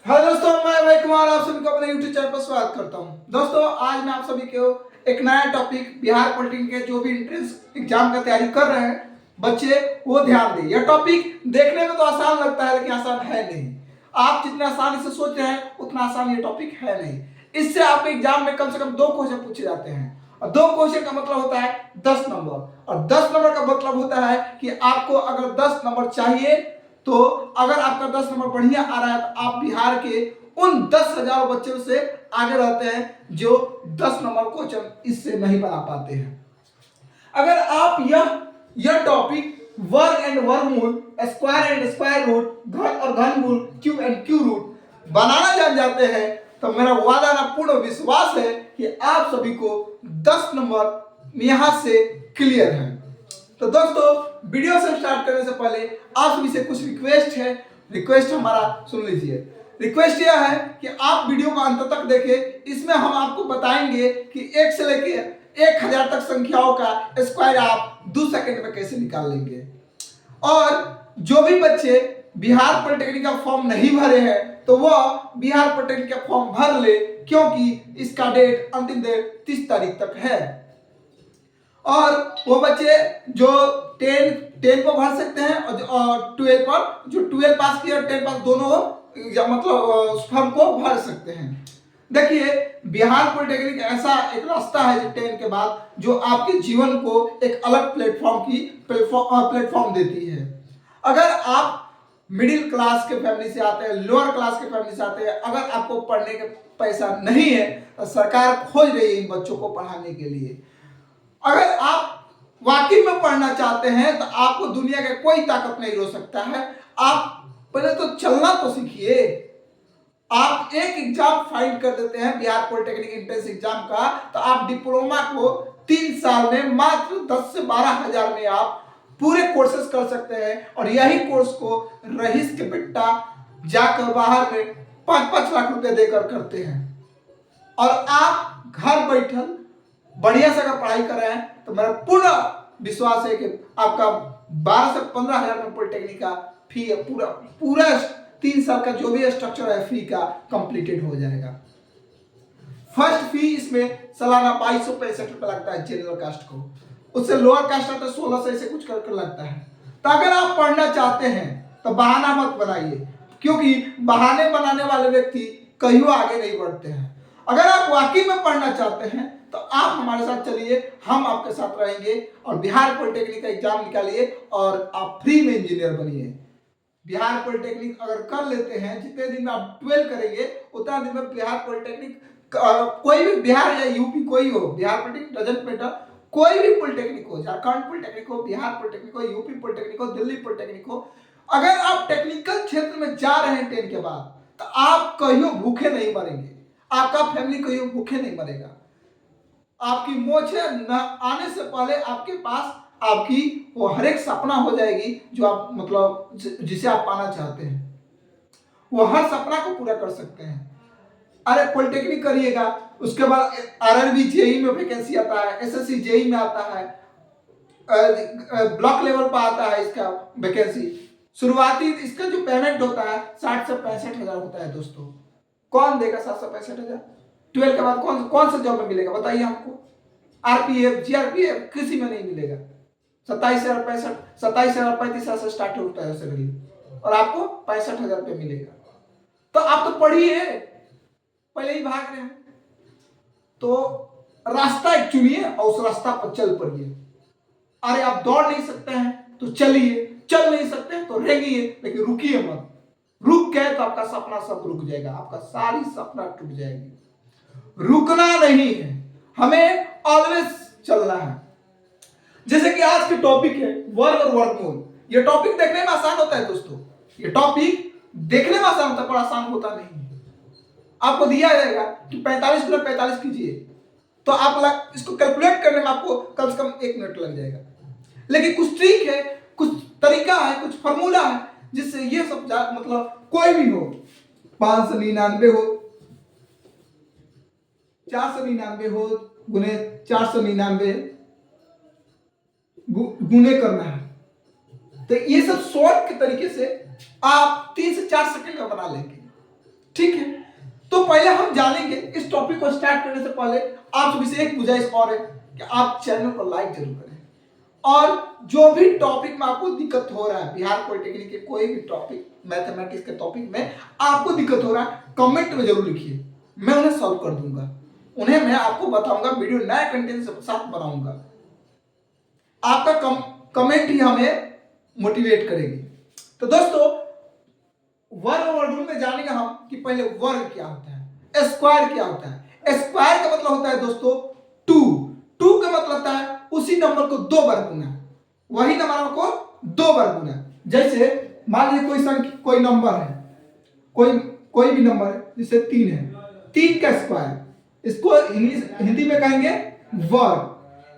Hello दोस्तों, मैं भाई कुमार आप सभी को अपने YouTube चैनल पर स्वागत करता हूं। दोस्तों, आज मैं आप सभी को एक नया टॉपिक बिहार पॉलिटेक्निक के जो भी एंट्रेंस एग्जाम का तैयारी कर रहे हैं बच्चे, वो ध्यान दें। यह टॉपिक देखने में तो आसान लगता है लेकिन आसान है नहीं। आप जितना आसानी से सोच रहे हैं उतना आसान ये टॉपिक है नहीं। इससे आपके एग्जाम में कम से कम 2 क्वेश्चन पूछे जाते हैं और 2 क्वेश्चन का मतलब होता है 10 नंबर, और 10 नंबर का मतलब होता है कि आपको अगर 10 नंबर चाहिए तो अगर आपका 10 नंबर बढ़िया आ रहा है तो आप बिहार के उन 10,000 बच्चों से आगे रहते हैं जो 10 नंबर क्वेश्चन इससे नहीं बना पाते हैं। अगर आप यह टॉपिक वर्ग एंड वर्गमूल, स्क्वायर एंड स्क्वायर रूट, घन और घनमूल, क्यूब एंड क्यूब रूट बनाना जान जाते हैं तो मेरा वादा ना पूर्ण विश्वास है कि आप सभी को 10 नंबर यहां से क्लियर है। तो दोस्तों, वीडियो से स्टार्ट करने से पहले आप सभी से कुछ रिक्वेस्ट है। रिक्वेस्ट हमारा सुन लीजिए। रिक्वेस्ट यह है कि आप वीडियो को अंत तक देखें। इसमें हम आपको बताएंगे कि 1 से लेके 1000 तक संख्याओं का स्क्वायर आप 2 सेकंड में कैसे निकाल लेंगे। और जो भी बच्चे बिहार पॉलिटेक्निक का फॉर्म नहीं भरे हैं तो वह बिहार पॉलिटेक्निक का फॉर्म भर ले, क्योंकि इसका डेट अंतिम डेट 30 तारीख तक है। और वो बच्चे जो 10 पर भर सकते हैं और 12 पर, जो 12 पास किया 10 पास दोनों मतलब उस फॉर्म को भर सकते हैं। देखिए, बिहार पॉलिटेक्निक ऐसा एक रास्ता है जो 10 के बाद जो आपके जीवन को एक अलग प्लेटफॉर्म देती है। अगर आप मिडिल क्लास के फैमिली से आते हैं, लोअर क्लास के फैमिली से आते हैं, अगर आपको पढ़ने का पैसा नहीं है तो सरकार खोज रही है इन बच्चों को पढ़ाने के लिए। अगर आप वाकई में पढ़ना चाहते हैं तो आपको दुनिया का कोई ताकत नहीं रोक सकता है। आप पहले तो चलना तो सीखिए। आप एक एग्जाम फाइंड कर देते हैं बिहार पॉलिटेक्निक एंट्रेंस एग्जाम का, तो आप डिप्लोमा को 3 साल में मात्र 10 से 12 हजार में आप पूरे कोर्सेज कर सकते हैं। और यही कोर्स को रईस के बेटा जाकर बाहर में 5-5 लाख रुपए देकर करते हैं। और आप घर बैठल बढ़िया से अगर पढ़ाई कर रहे हैं तो मेरा पूर्ण विश्वास है कि आपका 12 से 15 हजार में पॉलिटेक्निक का फी पूरा पूरा 3 साल का जो भी स्ट्रक्चर है फी का कंप्लीटेड हो जाएगा। फर्स्ट फी इसमें सालाना 2265 रुपए लगता है जनरल कास्ट को, उससे लोअर कास्ट आता है 1600 से कुछ करके लगता है। तो अगर आप पढ़ना चाहते हैं तो बहाना मत बनाइए, क्योंकि बहाने बनाने वाले व्यक्ति कहीं आगे नहीं बढ़ते हैं। अगर आप वाकई में पढ़ना चाहते हैं तो आप हमारे साथ चलिए, हम आपके साथ रहेंगे और बिहार पॉलिटेक्निक का एग्जाम निकालिए और आप फ्री में इंजीनियर बनिए। बिहार पॉलिटेक्निक अगर कर लेते हैं, जितने दिन में आप 12 करेंगे उतना दिन में बिहार पॉलिटेक्निक, कोई भी बिहार या यूपी कोई हो, बिहार पॉलिटेक्निक डजंट मैटर, कोई भी पॉलिटेक्निक हो, झारखंड पॉलिटेक्निक हो, बिहार पॉलिटेक्निक हो, यूपी पॉलिटेक्निक हो, दिल्ली पॉलिटेक्निक हो, अगर आप टेक्निकल क्षेत्र में जा रहे हैं 10 के बाद तो आप कहीं भूखे नहीं मरेंगे, आपका फैमिली कहीं भूखे नहीं मरेगा। आपकी मोछे न आने से पहले आपके पास आपकी वो हर एक सपना हो जाएगी जो आप मतलब जिसे आप पाना चाहते हैं, वो हर सपना को पूरा कर सकते हैं। अरे पॉलिटेक्निक करिएगा, उसके बाद आरआरबी जेई में वैकेंसी आता है, एसएससी जेई में आता है, ब्लॉक लेवल पर आता है इसका वैकेंसी। शुरुआती इसका जो पेमेंट होता है 60 से 65 हजार होता है। दोस्तों, कौन देगा 60 से 65 हजार? 12 के बाद कौन कौन सा जॉब में मिलेगा बताइए हमको? आरपीएफ, जीआरपीएफ किसी में नहीं मिलेगा। 27,035 से स्टार्ट होता है सैलरी, और आपको 65,000 रुपये मिलेगा। तो आप तो पढ़िए, पहले ही भाग रहे हैं तो रास्ता एक चुनिए और उस रास्ता पर चल पड़िए। अरे आप दौड़ नहीं सकते हैं तो चलिए, चल नहीं सकते हैं तो रेंगिए, लेकिन रुकिए मत। रुक गए तो आपका सपना सब रुक जाएगा, आपका सारी सपना टूट जाएगी। रुकना नहीं है, हमें ऑलवेज चलना है। जैसे कि आज के टॉपिक है वर्ग और वर्गमूल। ये टॉपिक देखने में आसान होता है दोस्तों, ये टॉपिक देखने में आसान होता है पर आसान होता नहीं है। आपको दिया जाएगा कि 45 गुना 45 कीजिए, तो आप इसको कैलकुलेट करने में आपको कम से कम 1 मिनट लग जाएगा। लेकिन कुछ ट्रिक है, कुछ तरीका है, कुछ फॉर्मूला है जिससे ये सब मतलब कोई भी हो, 599 हो, 499 हो, गुने 499 गुने करना है। तो ये सब शॉर्ट के तरीके से आप 3 से 4 सेकंड में बना लेंगे। ठीक है, तो पहले हम जानेंगे इस टॉपिक को स्टार्ट करने से पहले आप सभी से एक गुजारिश और है कि आप चैनल को लाइक जरूर करें, और जो भी टॉपिक में आपको दिक्कत हो रहा है, बिहार पॉलिटेक्निक के कोई भी टॉपिक, मैथमेटिक्स के टॉपिक में आपको दिक्कत हो रहा है, कमेंट में जरूर लिखिए, मैं उन्हें सॉल्व कर दूंगा, उन्हें मैं आपको बताऊंगा, वीडियो नए कंटेंट के साथ बनाऊंगा। आपका कमेंट ही हमें मोटिवेट करेगी। तो दोस्तों, वर्ग और वर्गमूल में जानेंगे हम कि पहले वर्ग क्या होता है, स्क्वायर क्या होता है। स्क्वायर का मतलब होता है दोस्तों टू, टू का मतलब होता है उसी नंबर को दो बार गुना, वही नंबर को दो बार गुना। जैसे मान लीजिए कोई संख्या, कोई नंबर है, कोई भी नंबर है, जैसे 3 है, 3 का स्क्वायर, इसको हिंदी में कहेंगे वर्ग।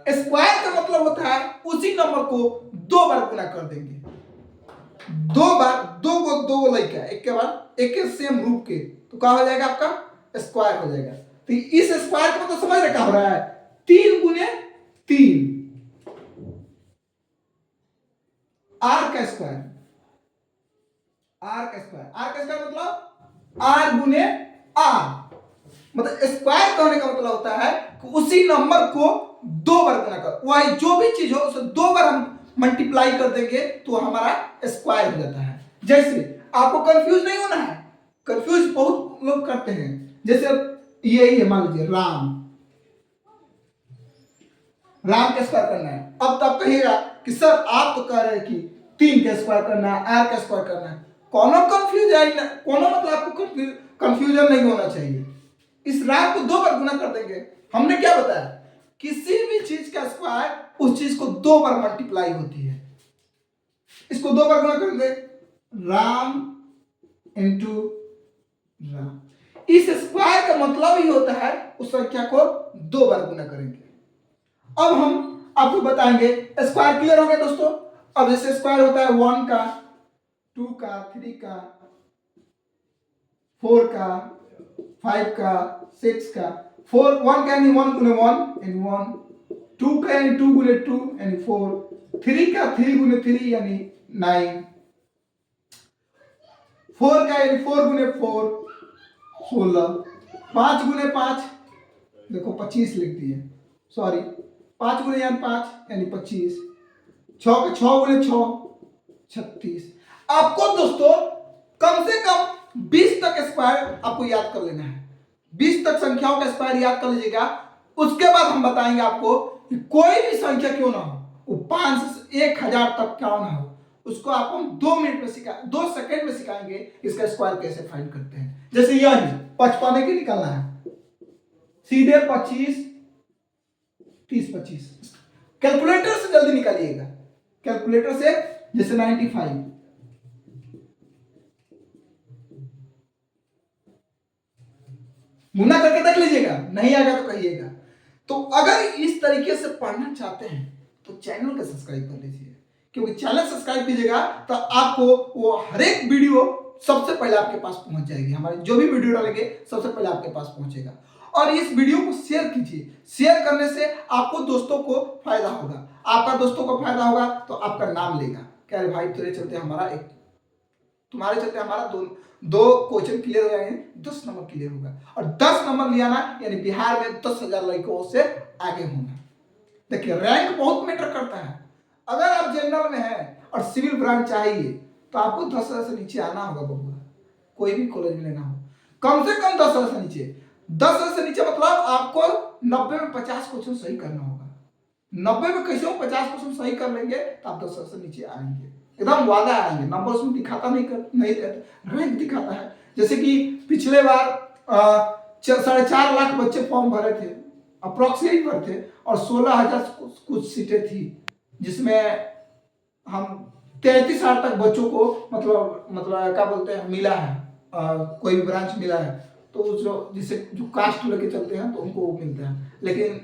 स्क्वायर का मतलब होता है उसी नंबर को दो बार गुना कर देंगे, दो बार, दो को दो लड़का एक के बाद एक के सेम रूप के, तो क्या हो जाएगा, आपका स्क्वायर हो जाएगा। तो इस स्क्वायर का मतलब समझ रहे क्या हो रहा है, 3 गुने 3, आर का स्क्वायर, आर का स्क्वायर मतलब आर गुने आर, मतलब स्क्वायर कहने का मतलब होता है कि उसी नंबर को दो बार गुना कर, वही जो भी चीज हो उसे दो बार हम मल्टीप्लाई कर देंगे तो हमारा स्क्वायर हो जाता है। जैसे आपको कंफ्यूज नहीं होना है, कंफ्यूज बहुत लोग करते हैं, जैसे यही है, मान लीजिए राम का स्क्वायर करना है। अब तब कहिएगा कि सर आप तो कह रहे हैं कि 3 का स्क्वायर करना है, आर का स्क्वायर करना है, कोनो मतलब आपको कंफ्यूजन नहीं होना चाहिए। इस राम को दो बार गुना कर देंगे, हमने क्या बताया, किसी भी चीज का स्क्वायर उस चीज को दो बार मल्टीप्लाई होती है। इसको दो बार गुना करेंगे, राम इंटू राम, इस स्क्वायर का मतलब ही होता है उस संख्या को दो बार गुना करेंगे। अब हम आपको बताएंगे, स्क्वायर क्लियर हो गया दोस्तों। अब जैसे स्क्वायर होता है 1 का, 2 का, 3 का, 4 का, 5 का, 6 का, 1 का यानी 1 गुने 1 यानी 1, 2 का यानी 2 गुने 2 यानी 4, 3 का 3 गुने 3 यानी 9, 4 का यानी 4 गुने 4 16, 5 गुने 5 देखो 25 लिख दिए, सॉरी 5 गुने 5 यानी 25, 6 का 6 गुने 6 36। आपको दोस्तों कम से कम 20 तक स्क्वायर आपको याद कर लेना है, 20 तक संख्याओं का स्क्वायर याद कर लीजिएगा। उसके बाद हम बताएंगे आपको कि कोई भी संख्या क्यों ना हो, वो 500 से 1000 तक क्यों ना हो, उसको आपको हम 2 सेकंड में सिखाएंगे इसका स्क्वायर कैसे फाइंड करते हैं। जैसे यह 55 की निकालना है, सीधे 25 30 25, कैलकुलेटर से जल्दी निकालिएगा, कैलकुलेटर से, जैसे 95, गुना करके देख लीजिएगा, नहीं आएगा तो कहिएगा। तो अगर इस तरीके से पढ़ना चाहते हैं तो चैनल को सब्सक्राइब कर लीजिए, क्योंकि चैनल सब्सक्राइब कीजिएगा तो आपको वो हर एक वीडियो सबसे पहले आपके पास पहुंच जाएगी, हमारे जो भी वीडियो डालेंगे सबसे पहले आपके पास पहुंचेगा। और इस वीडियो को शेयर कीजिए, शेयर करने से आपको दोस्तों को फायदा होगा, आपका दोस्तों को फायदा होगा तो आपका नाम लेगा, कह रहे भाई तुम्हारे चलते हमारा दो क्वेश्चन क्लियर हो जाएंगे, 10 नंबर क्लियर होगा, और 10 नंबर ले आना यानी बिहार में 10,000 लड़कों से आगे होना। देखिए रैंक बहुत मैटर करता है, अगर आप जनरल में हैं और सिविल ब्रांच चाहिए तो आपको 10,000 से नीचे आना होगा बबुआ, कोई भी कॉलेज में लेना हो, कम से कम 10,000 से नीचे। 10,000 से नीचे मतलब आपको 90 में 50 क्वेश्चन सही करना होगा, 90 में कैसे 50 क्वेश्चन सही कर लेंगे तो आप 10,000 से नीचे आएंगे, एकदम वादा आएंगे। नंबर उसमें दिखाता नहीं रैंक दिखाता है। जैसे कि पिछले बार 4.5 लाख बच्चे फॉर्म भरे थे, अप्रोक्सीमेट भरे थे, और 16,000 कुछ सीटें थी, जिसमें हम 33,000 तक बच्चों को मतलब क्या बोलते हैं मिला है, कोई भी ब्रांच मिला है, तो जिसे जो कास्ट लेके चलते हैं तो उनको वो मिलता है। लेकिन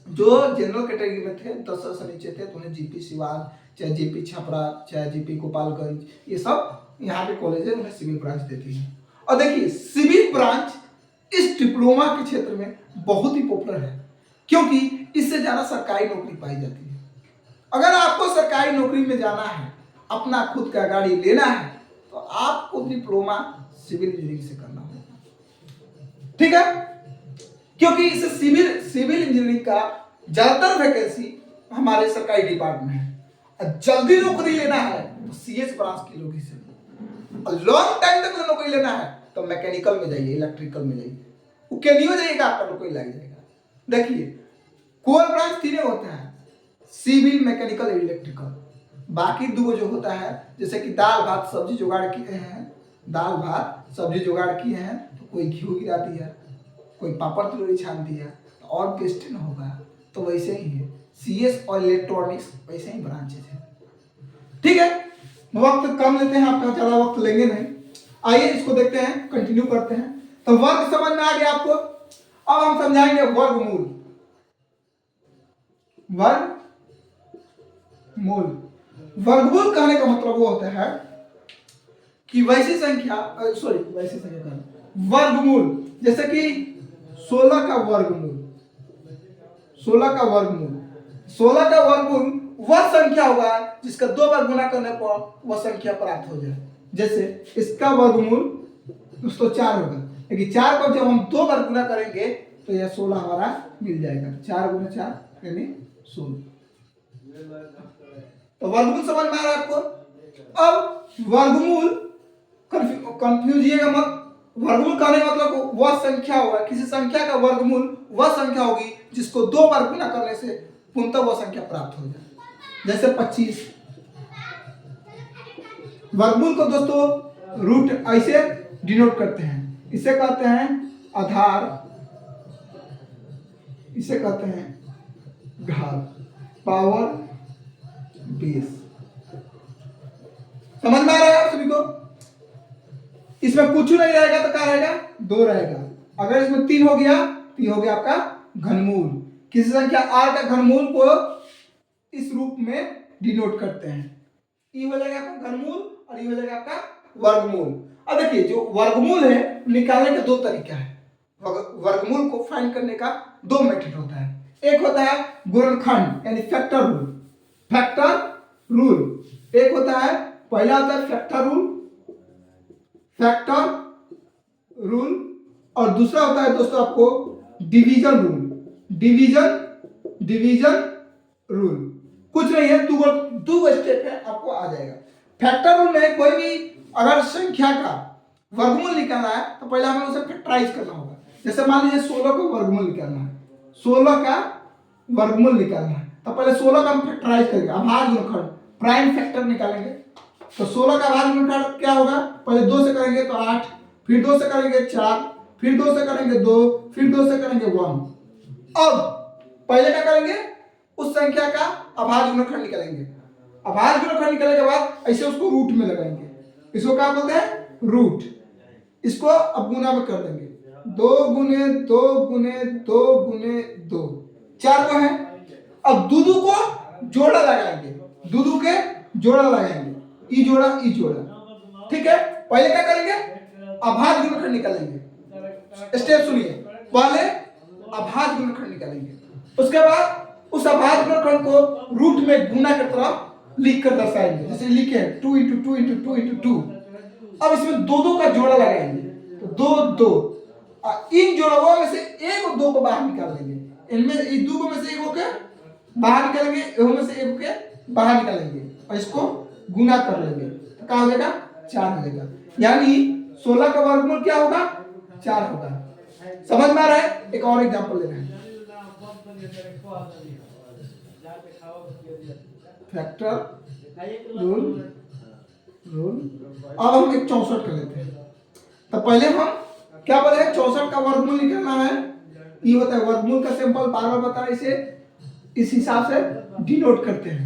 जो जनरल कैटेगरी में थे 10,000 से नीचे थे तो उन्हें जीपी सिवान, चाहे जीपी छपरा, चाहे जीपी गोपालगंज, ये सब यहाँ के कॉलेज है उन्हें सिविल ब्रांच देती है। और देखिए सिविल ब्रांच इस डिप्लोमा के क्षेत्र में बहुत ही पॉपुलर है, क्योंकि इससे ज्यादा सरकारी नौकरी पाई जाती है। अगर आपको सरकारी नौकरी में जाना है, अपना खुद का गाड़ी लेना है, तो तो आपको डिप्लोमा सिविल इंजीनियरिंग से करना होगा, ठीक है। क्योंकि इस सिविल इंजीनियरिंग का ज्यादातर वैकेंसी हमारे सरकारी डिपार्टमेंट है। जल्दी नौकरी लेना है तो सीएस ब्रांच की लोग से, और लॉन्ग टाइम तक नौकरी लेना है तो मैकेनिकल में जाइए, इलेक्ट्रिकल में जाइए, ओके नहीं हो जाएगा आपका नौकरी लग जाएगा। देखिए कोर ब्रांच तीन होता है, सिविल, मैकेनिकल, इलेक्ट्रिकल। बाकी दो जो होता है जैसे कि दाल भात सब्जी जुगाड़ किए हैं, दाल भात सब्जी जुगाड़ किए हैं तो कोई घी गिरा दिया, कोई पापड़ तिलौरी छान दिया तो और टेस्ट न होगा। तो वैसे ही है सीएस और इलेक्ट्रॉनिक्स, वैसे ही ब्रांचेज है, ठीक है। वक्त कम लेते हैं, आपका ज्यादा वक्त लेंगे नहीं। आइए इसको देखते हैं, कंटिन्यू करते हैं। तो वर्ग समझ में आ गया आपको। अब हम समझाएंगे वर्गमूल। वर्गमूल कहने का मतलब वो होता है कि वैसी संख्या, वर्गमूल, जैसे कि 16 का वर्गमूल, 16 का वर्गमूल वह संख्या होगा जिसका 2 बार गुना करने पर वह संख्या प्राप्त हो जाए। जैसे इसका वर्गमूल दोस्तों 4 होगा, लेकिन 4 को जब हम 2 बार गुना करेंगे तो यह 16 हमारा मिल जाएगा। 4 गुना 4 यानी 16। तो वर्गमूल समझ में आ रहा है आपको। अब वर्गमूल कंफ्यूजिएगा मत। वर्गमूल कहने का मतलब वह संख्या होगा, किसी संख्या का वर्गमूल वह संख्या होगी जिसको 2 बार गुना करने से पूर्णतः वह संख्या प्राप्त हो जाए। जैसे 25। वर्गमूल को दोस्तों रूट ऐसे डिनोट करते हैं, इसे कहते हैं आधार, इसे कहते हैं घात, पावर बेस। समझ में आ रहा है आप सभी को। इसमें कुछ नहीं रहेगा तो क्या रहेगा, 2 रहेगा। अगर इसमें 3 हो गया तो ये हो गया आपका घनमूल। किसी संख्या r का घनमूल को इस रूप में डिनोट करते हैं। ये हो जाएगा आपका घनमूल और ये हो जाएगा आपका वर्गमूल। अब देखिए जो वर्गमूल है निकालने के 2 तरीका है। वर्गमूल को फाइंड करने का 2 मेथड होता है। एक होता है गुणनखंड यानी फैक्टर रूल, एक होता है, पहला होता है फैक्टर रूल और दूसरा होता है दोस्तों आपको डिवीजन रूल। कुछ नहीं है, दो स्टेप है, आपको आ जाएगा। फैक्टर रूल में कोई भी अगर संख्या का वर्गमूल निकालना है तो पहले हमें उसे फैक्टराइज करना होगा। जैसे मान लीजिए 16 का वर्गमूल निकालना है, 16 का वर्गमूल निकालना है तो पहले 16 का हम फैक्टराइज करेंगे, अभाज्य गुणनखंड प्राइम फैक्टर निकालेंगे। तो 16 का अभाज्य गुणनखंड क्या होगा, पहले 2 से करेंगे तो 8, फिर 2 से करेंगे 4, फिर 2 से करेंगे 2, फिर 2 से करेंगे 1। अब पहले क्या करेंगे, उस संख्या का अभाज्य गुणनखंड निकालेंगे। अभाज्य गुणनखंड निकालने के बाद ऐसे उसको रूट में लगाएंगे, इसको क्या बोलते हैं रूट। इसको अब गुना में कर देंगे, 2 गुने 2 गुने 2 गुने 2, 4 को है। अब दूधू को जोड़ा लगाएंगे, दूधू के जोड़ा लगाएंगे, ई जोड़ा, ठीक है। पहले क्या करेंगे, अभाज्य गुणनखंड निकालेंगे। स्टेप सुनिए, पहले अभाज्य गुणनखंड निकालेंगे, उसके बाद उस अभाज्य गुणनखंड को रूट में गुना की तरह लिख कर दर्शाएंगे। जैसे लिखे 2 × 2 × 2 × 2। अब इसमें 2 का जोड़ा लगाएंगे तो 2 इन जोड़ों में से एक और 2 को बाहर निकाल देंगे। इनमें इस 2 में से एक के बाहर निकालेंगे, में से एक के बाहर निकालेंगे और इसको गुना कर लेंगे तो क्या हो जाएगा, 4 हो जाएगा। यानी 16 का वर्गमूल क्या होगा, 4 होगा। समझ में आ रहा है। एक और एग्जांपल ले रहे हैं, फैक्टर रूल। अब हम एक 64 कर लेते हैं। तो पहले हम क्या बोले, 64 का वर्गमूल निकालना है। ये होता है वर्गमूल का सिंपल, बार बार बता रहे, इसे इस हिसाब से डिनोट करते हैं।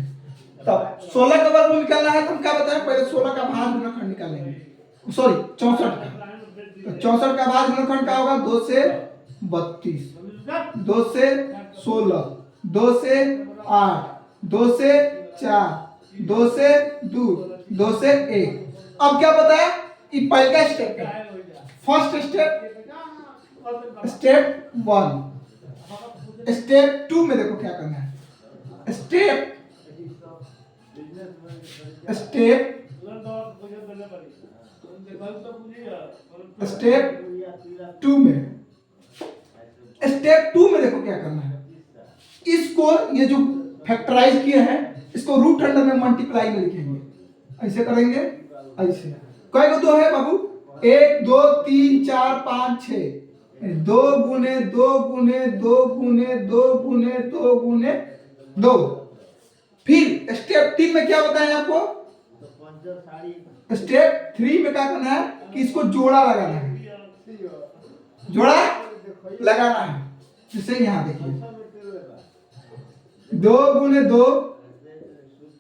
तब 16 का वर्गमूल निकालना है तो हम क्या बताएं, पहले 16 का भाज्य गुणनखंड निकालेंगे, सॉरी 64 का। तो 64 का भाज्य गुणनखंड क्या होगा, 2 से 32, 2 से 16, 2 से 8, 2 से 4, 2 से 2, 2 से 1। अब क्या बताया, ये पहला स्टेप है। First step 1। स्टेप 2 में देखो क्या करना है। स्टेप स्टेप 2 में, स्टेप 2 में देखो क्या करना है, इसको ये जो फैक्टराइज किए हैं इसको रूट अंडर में मल्टीप्लाई में लिखेंगे, ऐसे करेंगे, ऐसे कई को दो है बाबू, 1 2 3 4 5 6, 2 गुने 2 गुने 2 गुने 2 गुने 2 गुने 2। फिर स्टेप 3 में क्या बताया आपको, स्टेप 3 में क्या करना है कि इसको जोड़ा लगाना है, जोड़ा लगाना है, जैसे यहाँ देखिए 2 गुने 2,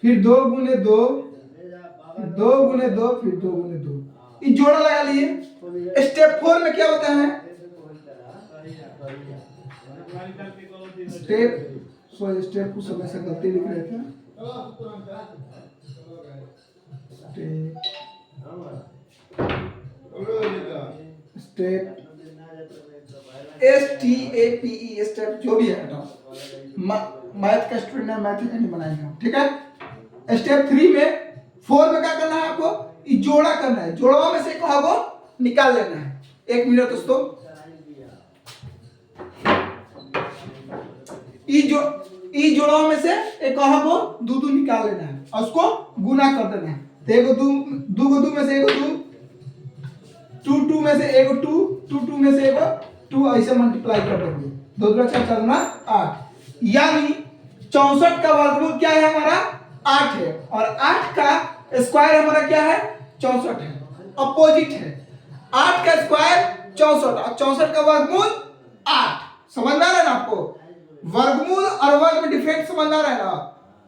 फिर 2 गुने 2, 2 गुने 2, फिर 2 गुने 2, ये जोड़ा लगा लिए। स्टेप 4 में क्या होता है, स्टेप कुछ समय से गलती लिख रहे थे, स्टेप STAPE, स्टेप जो भी है मैथ का स्टूडेंट है, मैथ नहीं बनाएंगे हम, ठीक है। स्टेप 3 में 4 में क्या करना है आपको, ये जोड़ा करना है, जोड़वा में से कहा वो निकाल लेना है। 1 मिनट दोस्तों, ई जोड़वा में से एक कहा वो दो निकाल लेना है और उसको गुना कर देना है। तो एगो दो दो में से एगो 2 2 में से एगो 2 2 2 में से एगो 2, ऐसे मल्टीप्लाई कर देंगे, 2 2 4 4 8, यानी 64 का वर्गमूल क्या है हमारा 8 है, और 8 का स्क्वायर हमारा क्या है 64 है, अपोजिट है। 8 का स्क्वायर 64 और 64 का वर्गमूल 8, समझ में आ रहा है ना आपको, वर्गमूल और वर्ग में डिफरेंस समझ में आ रहा है ना।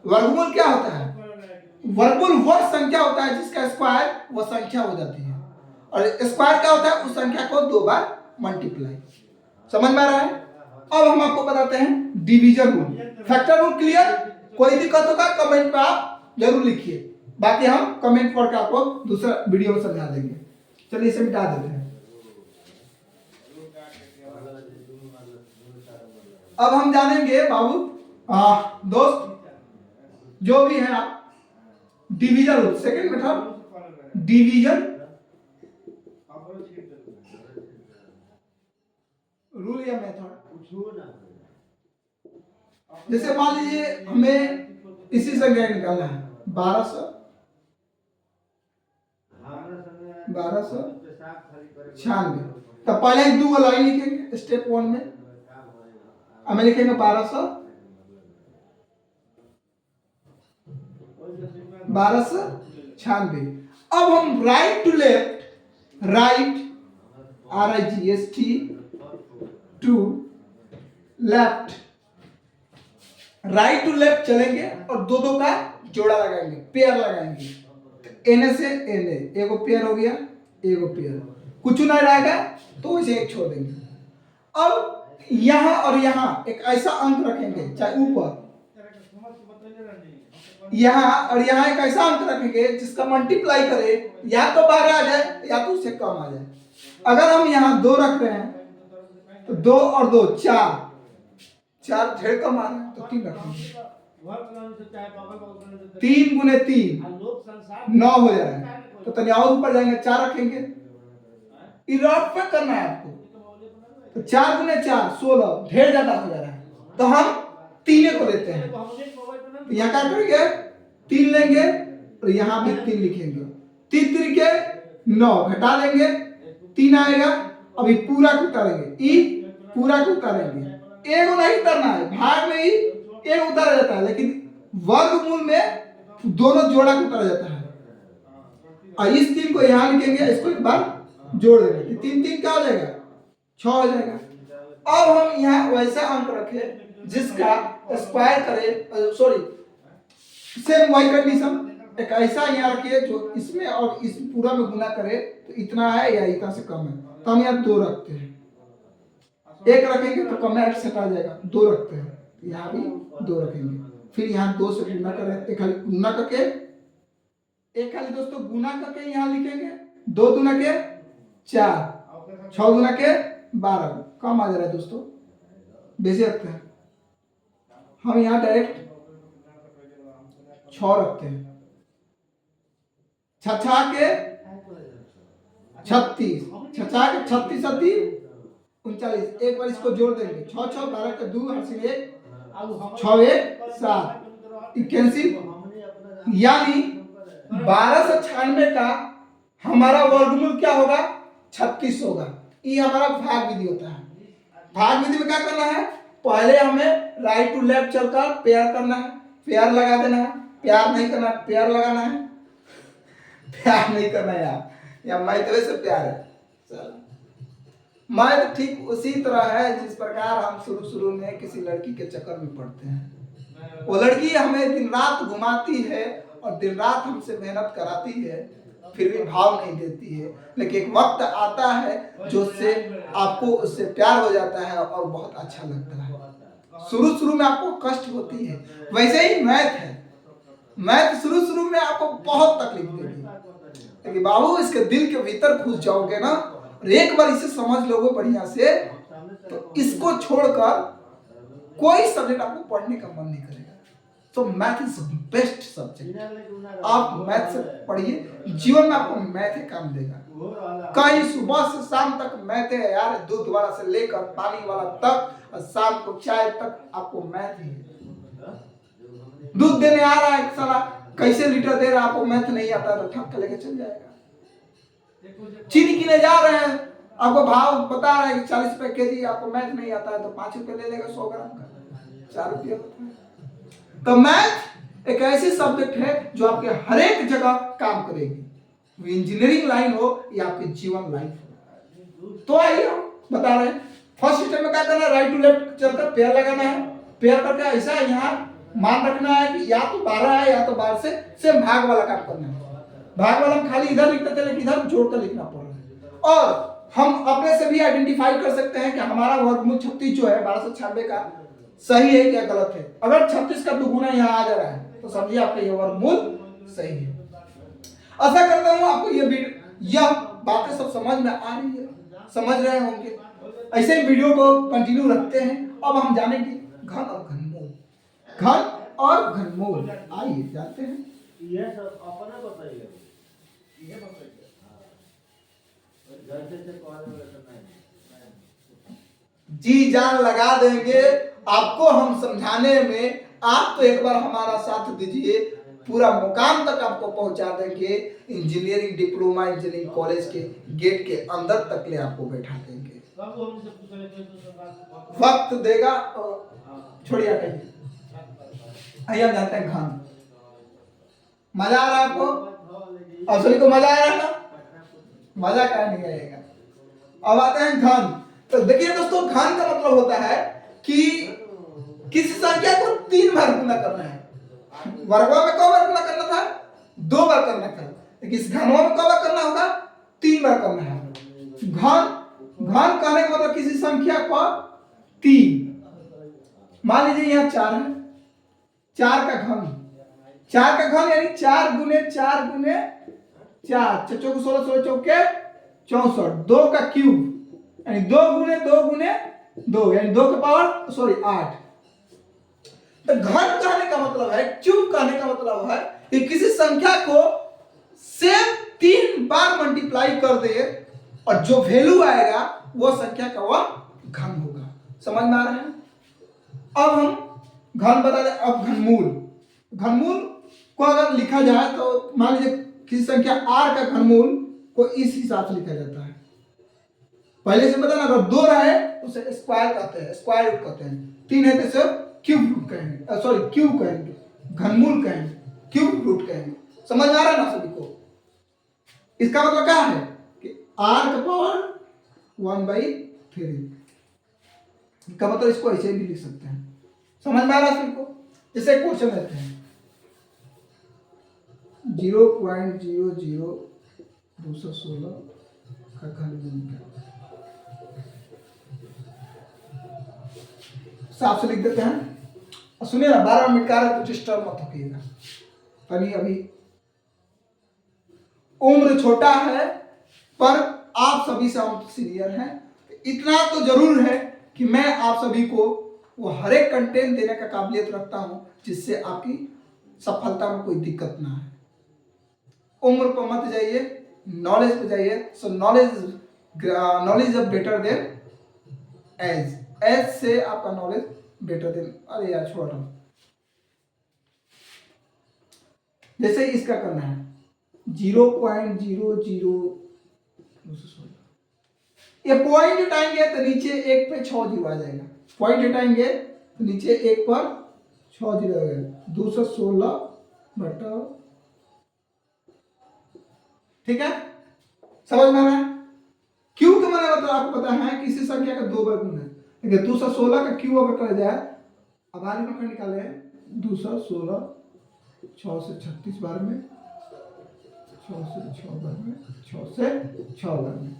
वर्गमूल क्या होता है, वर्गमूल वह संख्या होता है जिसका स्क्वायर वह संख्या हो जाती है, और स्क्वायर क्या होता है उस संख्या को 2 बार मल्टीप्लाई, समझ में आ रहा है। अब हम आपको बताते हैं division rule, factor rule clear, कोई दिक्कत होगा कमेंट पे आप जरूर लिखिए, बाकी हम कमेंट पढ़ के आपको दूसरा वीडियो में समझा देंगे। चलिए इसे मिटा देते हैं। अब हम जानेंगे बाबू दोस्त जो भी है आप division rule, second method division rule या मेथड। जैसे मान लीजिए हमें इसी संख्या निकालना है 1296, तो पहले 2 लाइन लिखेंगे स्टेप 1 में, हमें लिखेंगे 1296। अब हम right to left, right RIGST to left, right to left चलेंगे और दो का जोड़ा लगाएंगे, पेयर लगाएंगे, एन से एन, एगो पेयर हो गया, एगो पेयर, कुछ ना रहेगा तो इसे एक छोड़ देंगे। अब यहाँ और यहाँ एक ऐसा अंक रखेंगे, चाहे ऊपर यहाँ और यहाँ एक ऐसा अंक रखेंगे जिसका मल्टीप्लाई करे या तो 12 आ जाए या तो उससे कम आ जाए। अगर हम यहाँ 2 रख रहे हैं तो 2 और 2 4, 4 ढेर कम आ रहा है तो 3 रखेंगे, 3 गुने 3 9 हो जा रहा है, तो तनी और ऊपर जाएंगे 4 रखेंगे, इराद पे करना है आपको, तो 4 गुने 4 16, ढेर ज्यादा हो जा रहा है तो हम 3 को लेते हैं, तो यहाँ क्या करेंगे 3 लेंगे और यहाँ भी 3 लिखेंगे, 3 3 के 9 घटा देंगे, 3 आएगा, अभी पूरा को उतारेंगे, ई पूरा को उतारेंगे, एगो नहीं उतारना है, भाग में ही एक उतारा जाता है, लेकिन वर्गमूल में दोनों जोड़ा को उतारा जाता है। और इस 3 को यहाँ लिखेंगे, इसको एक बार जोड़ देंगे, 3 3 क्या हो जाएगा 6 हो जाएगा। अब हम यहाँ वैसा अंक रखें जिसका स्क्वायर करे, सॉरी सेम वही कंडीशन, एक ऐसा यहाँ रखिए जो इसमें और इस पूरा में गुना करे तो इतना है या इतना से कम है, तो हम यहाँ 2 रखते हैं, 1 रखेंगे तो कम है हटा जाएगा, 2 रखते हैं, यहाँ भी 2 रखेंगे, फिर यहाँ 2 से गुना करें, एक खाली गुना करके, एक खाली दोस्तों गुना करके यहाँ लिखेंगे, 2 गुना के 4, 6 गुना के 12, कम आ जा रहा है दोस्तों, बेसिक रखते हैं हम यहाँ डायरेक्ट 6 रखते हैं, छछा के 36, छछा के 36 सती 39। एक बार इसको जोड़ देंगे, 6 6 12 के 2 हासिल 1, 6 1 7, 81। यानी 1296 का हमारा वर्गमूल क्या होगा? 36 होगा। ये हमारा भाग विधि होता है। भाग विधि में क्या करना है? पहले हमें राइट टू लेफ्ट चलकर पेयर करना है, पेयर लगा देना है। प्यार नहीं करना, पेयर लगाना है। प्यार नहीं करना यार, या मैथ से प्यार है। मैथ ठीक उसी तरह है जिस प्रकार हम शुरू में किसी लड़की के चक्कर में पड़ते हैं। वो लड़की हमें दिन रात घुमाती है और दिन रात हमसे मेहनत कराती है, फिर भी भाव नहीं देती है। लेकिन एक वक्त आता है जो उससे आपको उससे प्यार हो जाता है और बहुत अच्छा लगता है। शुरू में आपको कष्ट होती है, वैसे ही मैथ है। मैथ शुरू में आपको बहुत तकलीफ देगी, लेकिन बाबू इसके दिल के भीतर घुस जाओगे ना और एक बार इसे समझ लोगे बढ़िया से, तो इसको छोड़कर कोई सब्जेक्ट आपको पढ़ने का मन नहीं करेगा। तो मैथ इज बेस्ट सब्जेक्ट। आप मैथ से पढ़िए, जीवन में आपको मैथ ही काम देगा। कहीं सुबह से शाम तक मैथ है यार, दूध वाला से लेकर पानी वाला तक और शाम को चाय तक आपको मैथ ही है। दूध देने आ रहा है साला, कैसे लीटर दे रहा है आपको मैथ नहीं आता तो ठक के लेके चल जाएगा। चीनी किने जा रहे हैं, आपको भाव बता रहे हैं कि 40 रुपए केजी, आपको मैथ नहीं आता है तो 5 रुपए ले लेगा 100 ग्राम का, 4 रुपये होता है। तो मैथ एक ऐसी सब्जेक्ट है जो आपके हर एक जगह काम करेगी। इंजीनियरिंग लाइन हो या आपकी जीवन लाइन हो। तो आइए हम बता रहे हैं फर्स्ट स्टेप में क्या करना है? राइट टू लेफ्ट चलकर पेयर लगाना है। पेयर करके ऐसा यहाँ मान रखना है कि या तो 12 है या तो 12 से सेम भाग वाला काम करना है। भाग वाला हम खाली इधर लिखते थे, लेकिन इधर जोड़कर लिखना पड़ रहा है। और हम अपने से भी आइडेंटिफाई कर सकते हैं कि हमारा वर्गमूल 36 जो है 1296 का सही है क्या गलत है। अगर 36 का दुगुना यहाँ आ जा रहा है तो समझिए आपका ये वर्गमूल सही है। आशा करता हूँ आपको यह बातें सब समझ में आ रही है, समझ रहे होंगे। ऐसे ही वीडियो को कंटिन्यू रखते हैं। अब हम जानेंगे घन और घनमूल। घन और घनमूल आइए जानते हैं। ये सब अपना बताइए। जी जान लगा देंगे आपको हम समझाने में। आप तो एक बार हमारा साथ दीजिए, पूरा मुकाम तक आपको पहुंचा देंगे। इंजीनियरिंग डिप्लोमा इंजीनियरिंग कॉलेज के गेट के अंदर तक ले आपको बैठा देंगे। वक्त देगा छोड़िए आइए जानते हैं घन। मजा आ रहा है आपको? और सभी को मजा आ रहा है ना? मजा क्या नहीं आएगा। अब आते हैं घन। तो देखिए दोस्तों, घन का मतलब होता है कि किसी संख्या को 3 बार गुना करना है। वर्गवा में कौ बार गुना करना था? 2 बार करना था। लेकिन इस घनवा में कौ बार करना होगा? 3 बार करना है। घन कहने का मतलब किसी संख्या को 3। मान लीजिए यहाँ 4 है, 4 का घन, 4 का घन यानी 4 गुने 4 गुने 4, 4 चौके 16, 16 चौके 64, 2 का क्यूब यानी 2 गुने 2 गुने 2 यानी 2 के पावर 8। तो घन कहने का मतलब है, क्यूब कहने का मतलब है कि किसी संख्या को सेम 3 बार मल्टीप्लाई कर दे और जो वैल्यू आएगा वो संख्या का वह घन होगा। समझ में आ रहा है? अब हम घन बता दें। अब घनमूल, घनमूल को अगर लिखा जाए तो मान लीजिए किसी संख्या r का घनमूल को इस हिसाब से लिखा जाता है। पहले से बताना, अगर 2 रहे उसे स्क्वायर कहते हैं, स्क्वायर रूट कहते हैं। 3 है तो इसे क्यूब रूट कहेंगे, सॉरी क्यूब कहेंगे, घनमूल कहेंगे, क्यूब रूट कहेंगे। समझ में आ रहा है ना सभी को? इसका मतलब क्या है कि r का पावर 1/3 का मतलब इसको ऐसे भी लिख सकते हैं। समझ में आ रहा है सभी को? जैसे क्वेश्चन लेते हैं 0.00216 का घनमूल साफ से लिख देते हैं। और सुनिए ना, 12 मिनट का है तो डिस्टर्ब मत होइएगा। अभी उम्र छोटा है पर आप सभी से हम सीनियर हैं। इतना तो जरूर है कि मैं आप सभी को वो हर एक कंटेंट देने का काबिलियत रखता हूं जिससे आपकी सफलता में कोई दिक्कत ना है। उम्र पर मत जाइए, नॉलेज पे जाइए। So knowledge is better than age, age से आपका नॉलेज बेटर देन, अरे यार छोड़ो। जैसे इसका करना है 0.00, ये पॉइंट हटाएंगे तो नीचे एक पे 6 जीरो आ जाएगा, पॉइंट हटाएंगे तो नीचे एक पर 6 जीरो आ जाएगा, 216 बटा, ठीक है, समझ में आ रहा है? क्यू का मैंने मतलब आपको पता है किसी संख्या का 2 वर्गमूल है, देखिए 216 का क्यू अगर कर जाए, अब आगे में निकाले 216, 6 से 36 बार में, 6 से 6 बार में, 6 से 6 बार में,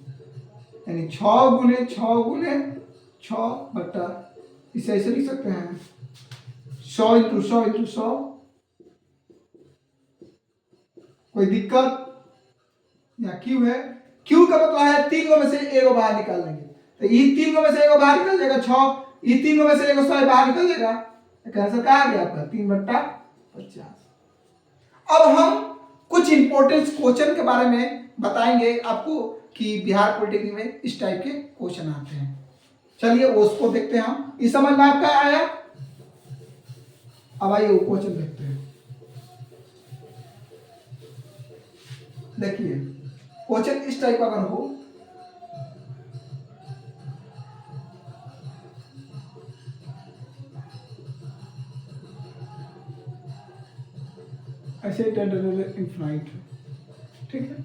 यानी 6 गुने 6 गुने 6 बटा, इसे ऐसे लिख सकते हैं 100 इंटू 100 इंटू 100। कोई दिक्कत? या क्यू है, क्यू का मतलब है 3 में से एक बाहर निकाल लेंगे, तो ये 3 में से एक बाहर निकल जाएगा 6, ये 3 में से एक 100 बाहर निकल जाएगा, आंसर क्या आ गया आपका 3/50। अब हम कुछ इंपॉर्टेंट क्वेश्चन के बारे में बताएंगे आपको कि बिहार पॉलिटेक्निक में इस टाइप के क्वेश्चन आते हैं। चलिए उसको देखते हैं हम, इस समझ में आपका आया? अब आइए वो क्वेश्चन देखते हैं। देखिए क्वेश्चन इस टाइप का अगर हो, ऐसे इनफाइनाइट, ठीक है,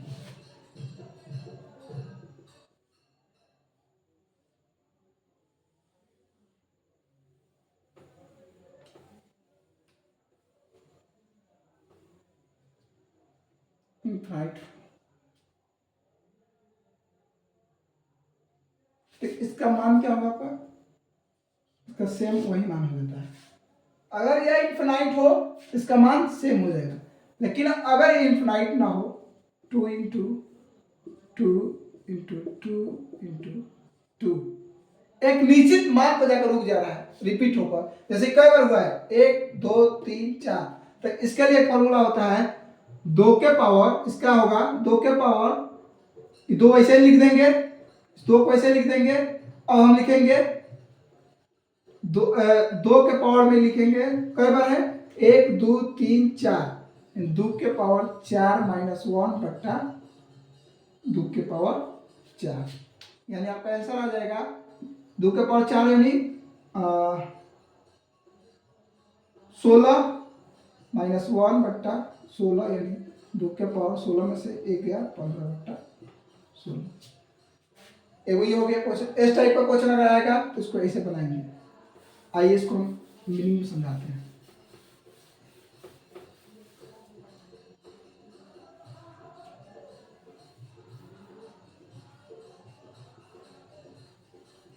इनफाइनाइट, तो इसका मान क्या होगा आपका? इसका सेम वही मान हो जाता है। अगर यह इनफाइनाइट हो इसका मान सेम हो जाएगा, लेकिन अगर ये इनफाइनाइट ना हो, 2 इंटू 2 इंटू 2 इंटू 2 एक निश्चित मान पर जाकर रुक जा रहा है, रिपीट होकर, जैसे कई बार हुआ है 1 2 3 4, तो इसके लिए फॉर्मूला होता है 2 के पावर, इसका होगा 2 के पावर, 2 ऐसे लिख देंगे, 2 को ऐसे लिख देंगे, अब हम लिखेंगे 2 के पावर में लिखेंगे कई बार है 1 2 3 4, 2 के पावर 4 माइनस 1 बट्टा 2 के पावर 4, यानी आपका आंसर आ जाएगा 2 के पावर 4 यानी 16 माइनस 1 बट्टा 16, यानी 2 के पावर 16 में से 1 गया 15 बट्टा 16। ये हो गया क्वेश्चन। इस टाइप का क्वेश्चन अगर आएगा तो इसको ऐसे बनाएंगे। आइए इसको मीनिंग में समझाते हैं।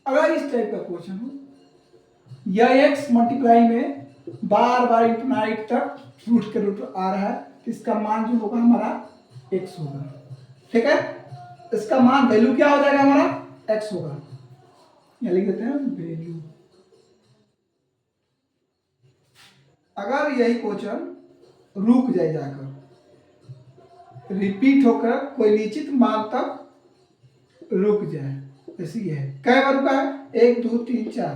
अगर इस टाइप का क्वेश्चन हो, यह x मल्टीप्लाई में बार बार इंफिनाइट तक रूट के रूट आ रहा है, तो इसका मान जो होगा हमारा x होगा, ठीक है, इसका मान वैल्यू क्या हो जाएगा हमारा x होगा, या लिख देते हैं वैल्यू। अगर यही क्वेश्चन रुक जाए, जाकर रिपीट होकर कोई निश्चित मान तक रुक जाए, जैसे ये है, कई बार रुका है 1 2 3 4,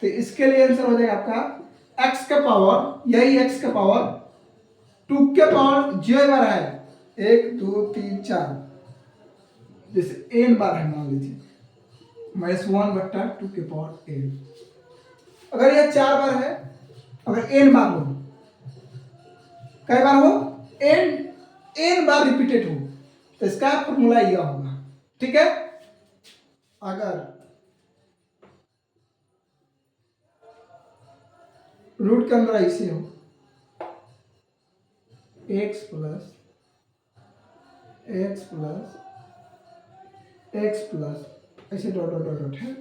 तो इसके लिए आंसर हो जाएगा आपका x का पावर, यही x का पावर 2 के पावर जो बार है 1 2 3 4, जैसे n बार है मान लीजिए माइनस 1 बट्टा 2 के पावर n। अगर यह 4 बार है, अगर n बार हो, कई बार हो n बार रिपीटेड हो, तो इसका फॉर्मूला यह होगा, ठीक है। अगर रूट के अंदर ऐसे हो x plus x plus x plus ऐसे डॉट डॉट डॉट है,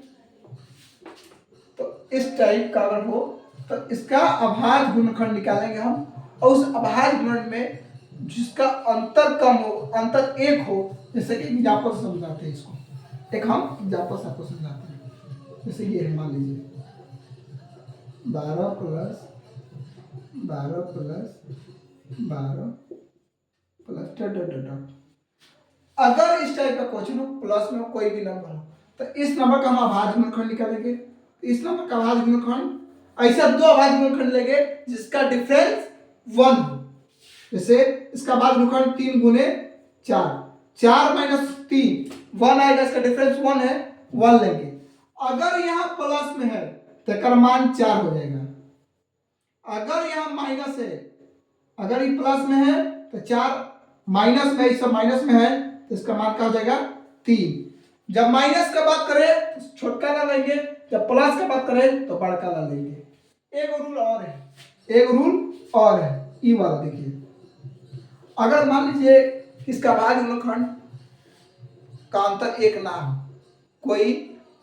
तो इस टाइप का अगर हो तो इसका अभाज्य गुणनखंड निकालेंगे हम, और उस अभाज्य गुणन में जिसका अंतर कम हो, अंतर 1 हो, जैसे कि एग्जाम्पल से समझाते हैं इसको, एक हम एग्जाम्पल से आपको समझाते हैं। जैसे ये है, मान लीजिए 12 plus 12 plus 12 plus dot dot dot. अगर इस टाइप का क्वेश्चन हो, प्लस में हो, कोई भी नंबर हो, तो इस नंबर का हम अभाज्य गुणनखंड निकालेंगे। इस नंबर का अभाज्य गुणनखंड, ऐसा दो अभाज्य गुणनखंड लेंगे जिसका डिफरेंस 1 हो। जैसे इसका अभाज्य गुणनखंड 3 गुने 4, 4 माइनस 3 1 आएगा, इसका डिफरेंस 1 है, 1 लेंगे। अगर यहाँ प्लस में है तो इसका मान 4 हो जाएगा। अगर यहाँ माइनस है, अगर ये प्लस में है तो 4, माइनस में, इस माइनस में है तो इसका मान क्या हो जाएगा 3। जब माइनस का बात करें तो छोटका ला लेंगे, जब प्लस का बात करें तो बड़का ला लेंगे। एक रूल और है, एक रूल और है, ई वाला देखिए। अगर मान लीजिए इसका अभाज्य गुणनखंड का अंतर 1 ना हो, कोई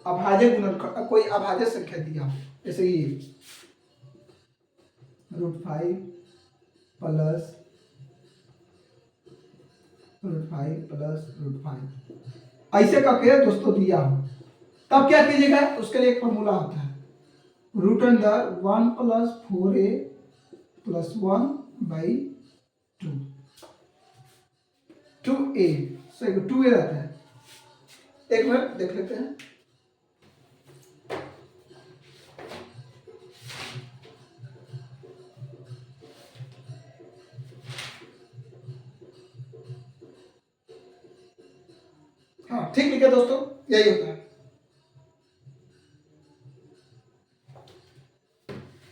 अभाज्य गुणनखंड, कोई अभाज्य संख्या दिया हो, जैसे ये √5 प्लस √5 ऐसे करके दोस्तों दिया हो, तब क्या कीजिएगा, उसके लिए एक फॉर्मूला होता है, रूट अंडर 1 + 4a + 1/2, 2a, सही 2a रहता है। एक मिनट देख लेते हैं। हाँ ठीक लिखे दोस्तों, यही होता है।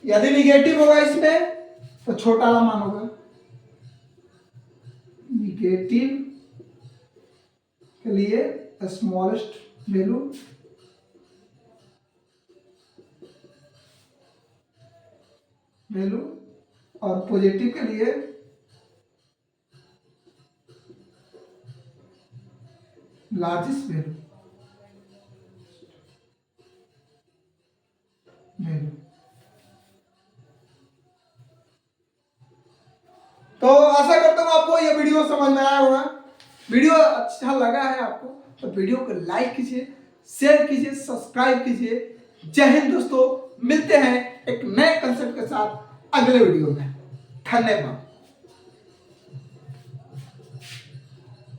यदि निगेटिव होगा इसमें तो छोटा वाला मान होगा, निगेटिव के लिए स्मॉलेस्ट वैल्यू, और पॉजिटिव के लिए लार्जेस्ट वैल्यू। तो आशा करता हूँ आपको ये वीडियो समझ में आया होगा। वीडियो अच्छा लगा है आपको तो वीडियो को लाइक कीजिए, शेयर कीजिए, सब्सक्राइब कीजिए। जय हिंद दोस्तों, मिलते हैं एक नए कंसेप्ट के साथ अगले वीडियो में। धन्यवाद।